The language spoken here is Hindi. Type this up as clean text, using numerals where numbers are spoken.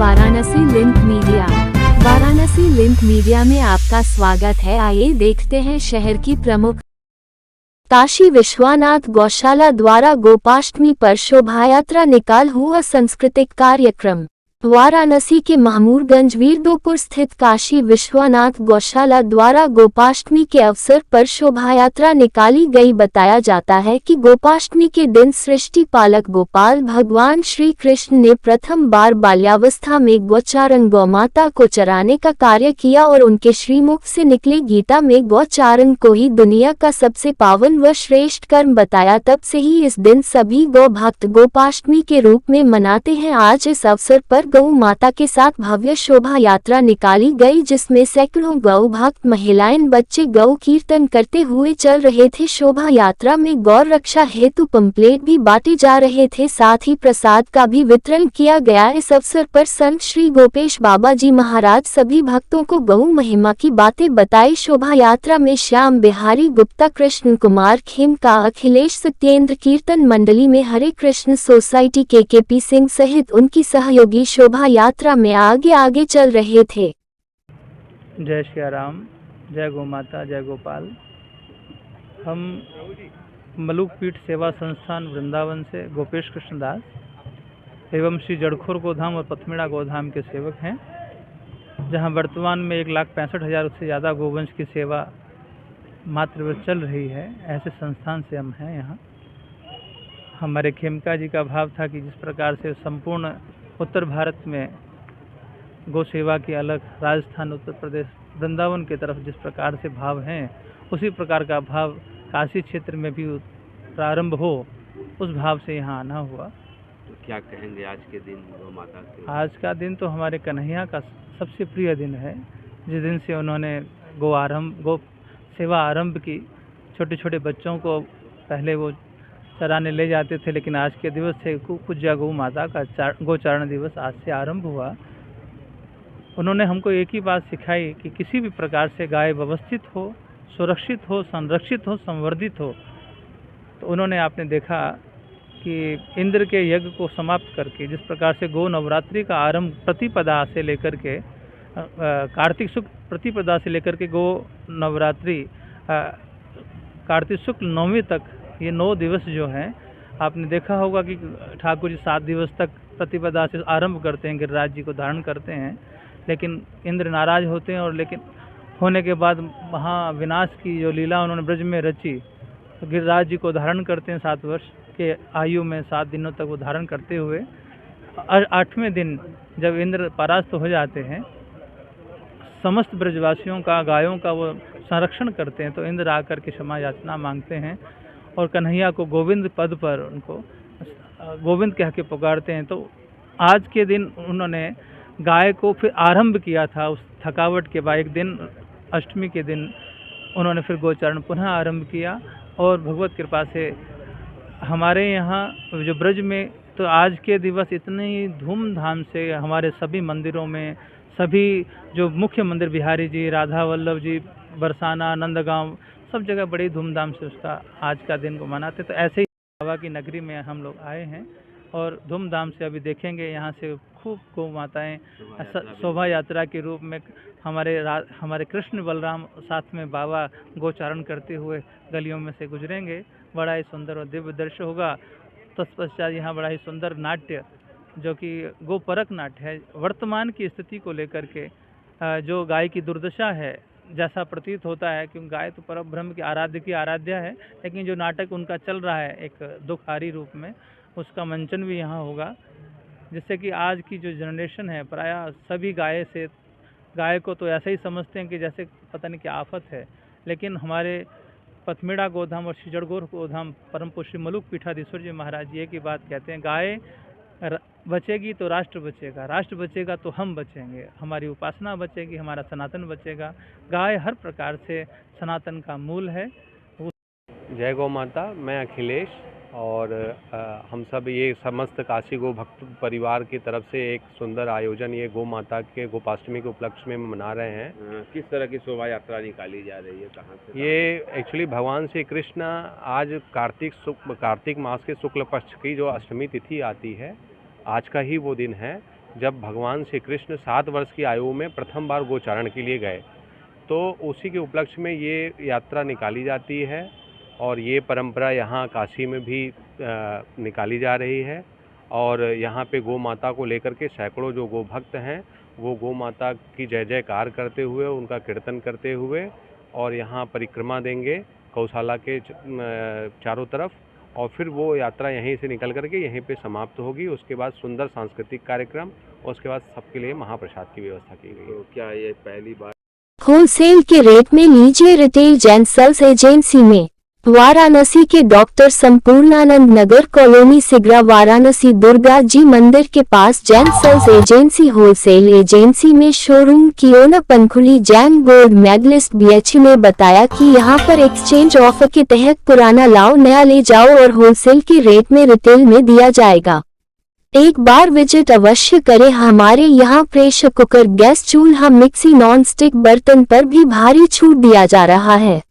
Varanasi link media. Varanasi link media में आपका स्वागत है। आइए देखते हैं शहर की प्रमुख। काशी विश्वनाथ गौशाला द्वारा गोपाष्टमी पर शोभायात्रा निकाल हुआ सांस्कृतिक कार्यक्रम। वाराणसी के महमूदगंज वीरदोपुर स्थित काशी विश्वनाथ गौशाला द्वारा गोपाष्टमी के अवसर पर शोभायात्रा निकाली गई। बताया जाता है कि गोपाष्टमी के दिन सृष्टि पालक गोपाल भगवान श्री कृष्ण ने प्रथम बार बाल्यावस्था में गौचारण गौमाता को चराने का कार्य किया और उनके श्रीमुख से निकले गीता में गौचारण को ही दुनिया का सबसे पावन व श्रेष्ठ कर्म बताया। तब से ही इस दिन सभी गौ भक्त गोपाष्टमी के रूप में मनाते हैं। आज इस अवसर पर गौ माता के साथ भव्य शोभा यात्रा निकाली गई, जिसमें सैकड़ों गौ भक्त महिलाएं बच्चे गौ कीर्तन करते हुए चल रहे थे। शोभा यात्रा में गौ रक्षा हेतु पंपलेट भी बांटे जा रहे थे, साथ ही प्रसाद का भी वितरण किया गया। इस अवसर पर संत श्री गोपेश बाबा जी महाराज सभी भक्तों को गौ महिमा की बातें बताई। शोभा यात्रा में श्याम बिहारी गुप्ता, कृष्ण कुमार खेमका, अखिलेश सत्येंद्र, कीर्तन मंडली में हरे कृष्ण सोसाइटी के सिंह सहित उनकी सहयोगी शोभा यात्रा में आगे आगे चल रहे थे। जय श्री राम, जय गौ माता, जय गोपाल। हम मलुक पीठ सेवा संस्थान वृंदावन से गोपेश कृष्ण दास एवं श्री जड़खोर गोधाम और पथमेड़ा गोधाम के सेवक हैं, जहां वर्तमान में 1,65,000 से ज़्यादा गोवंश की सेवा मात्र चल रही है। ऐसे संस्थान से हम हैं यहाँ। हमारे खेमका जी का भाव था कि जिस प्रकार से संपूर्ण उत्तर भारत में गौ सेवा की अलग, राजस्थान, उत्तर प्रदेश, वृंदावन की तरफ जिस प्रकार से भाव हैं, उसी प्रकार का भाव काशी क्षेत्र में भी प्रारंभ हो, उस भाव से यहाँ आना हुआ। तो क्या कहेंगे आज के दिन गौ माता के? आज का दिन तो हमारे कन्हैया का सबसे प्रिय दिन है, जिस दिन से उन्होंने गौ सेवा आरंभ की। छोटे छोटे बच्चों को पहले वो चराने ले जाते थे, लेकिन आज के दिवस से पूज्य गौ माता का गोचारण दिवस आज से आरंभ हुआ। उन्होंने हमको एक ही बात सिखाई कि किसी भी प्रकार से गाय व्यवस्थित हो, सुरक्षित हो, संरक्षित हो, संवर्धित हो। तो उन्होंने आपने देखा कि इंद्र के यज्ञ को समाप्त करके जिस प्रकार से गौ नवरात्रि का आरंभ प्रतिपदा से लेकर के कार्तिक शुक्ल प्रतिपदा से लेकर के गौ नवरात्रि कार्तिक शुक्ल नवमी तक, ये 9 दिवस जो हैं, आपने देखा होगा कि ठाकुर जी 7 दिवस तक प्रतिपदा से आरंभ करते हैं, गिरिराज जी को धारण करते हैं, लेकिन इंद्र नाराज होते हैं और लेकिन होने के बाद महाविनाश की जो लीला उन्होंने ब्रज में रची, तो गिरिराज जी को धारण करते हैं। 7 वर्ष के आयु में 7 दिनों तक वो धारण करते हुए 8वें दिन जब इंद्र परास्त हो जाते हैं, समस्त ब्रजवासियों का, गायों का वो संरक्षण करते हैं, तो इंद्र आकर के क्षमा याचना मांगते हैं और कन्हैया को गोविंद पद पर उनको गोविंद कह के पुकारते हैं। तो आज के दिन उन्होंने गाय को फिर आरंभ किया था। उस थकावट के बाद एक दिन, अष्टमी के दिन, उन्होंने फिर गोचारण पुनः आरंभ किया और भगवत कृपा से हमारे यहाँ जो ब्रज में तो आज के दिवस इतने ही धूमधाम से हमारे सभी मंदिरों में, सभी जो मुख्य मंदिर बिहारी जी, राधा वल्लभ जी, बरसाना, नंदगांव, सब जगह बड़ी धूमधाम से उसका आज का दिन को मनाते। तो ऐसे ही बाबा की नगरी में हम लोग आए हैं और धूमधाम से अभी देखेंगे यहाँ से खूब गौ माताएँ शोभा यात्रा के रूप में हमारे कृष्ण बलराम साथ में बाबा गोचारण करते हुए गलियों में से गुजरेंगे। बड़ा ही सुंदर और दिव्य दृश्य होगा। तत्पश्चात यहाँ बड़ा ही सुंदर नाट्य, जो कि गोपरक नाट्य है, वर्तमान की स्थिति को लेकर के जो गाय की दुर्दशा है, जैसा प्रतीत होता है, क्योंकि गाय तो परब्रह्म की आराध्या है, लेकिन जो नाटक उनका चल रहा है एक दुखारी रूप में, उसका मंचन भी यहाँ होगा, जिससे कि आज की जो जनरेशन है प्रायः सभी गाय को तो ऐसा ही समझते हैं कि जैसे पता नहीं क्या आफत है। लेकिन हमारे पथमेड़ा गोधाम और श्री जड़खोर गोधाम परम पूज्य श्री मलुक पीठाधीश्वर जी महाराज जी की बात कहते हैं, गाय बचेगी तो राष्ट्र बचेगा, राष्ट्र बचेगा तो हम बचेंगे, हमारी उपासना बचेगी, हमारा सनातन बचेगा। गाय हर प्रकार से सनातन का मूल है। जय गौ माता। मैं अखिलेश और हम सब ये समस्त काशी गो भक्त परिवार की तरफ से एक सुंदर आयोजन ये गौ माता के गोपाष्टमी के उपलक्ष्य में मना रहे हैं। किस तरह की शोभा यात्रा निकाली जा रही है, कहाँ से? ये एक्चुअली भगवान श्री कृष्ण आज कार्तिक मास के शुक्ल पक्ष की जो अष्टमी तिथि आती है, आज का ही वो दिन है। जब भगवान श्री कृष्ण 7 वर्ष की आयु में प्रथम बार गोचारण के लिए गए, तो उसी के उपलक्ष्य में ये यात्रा निकाली जाती है। और ये परंपरा यहाँ काशी में भी निकाली जा रही है। और यहाँ पे गौ माता को लेकर के सैकड़ों जो गो भक्त हैं वो गौ माता की जय जयकार करते हुए, उनका कीर्तन करते हुए और यहाँ परिक्रमा देंगे गौशाला के चारों तरफ। और फिर वो यात्रा यहीं से निकल करके यहीं पे समाप्त होगी। उसके बाद सुंदर सांस्कृतिक कार्यक्रम और उसके बाद सबके लिए महाप्रसाद की व्यवस्था की गई है। तो क्या ये पहली बार होलसेल के रेट में लीजिए रिटेल जेंट्स एजेंसी में। वाराणसी के डॉक्टर संपूर्णानंद नगर कॉलोनी सिगरा वाराणसी दुर्गा जी मंदिर के पास जेंट्स एजेंसी होलसेल एजेंसी में शोरूम की owner Pankhuli Jain gold medalist BH ने बताया कि यहां पर एक्सचेंज ऑफर के तहत पुराना लाओ नया ले जाओ और होलसेल के रेट में रिटेल में दिया जाएगा। एक बार विजिट अवश्य करें। हमारे यहाँ प्रेशर कुकर, गैस चूल्हा, मिक्सी, नॉन स्टिक बर्तन पर भी भारी छूट दिया जा रहा है।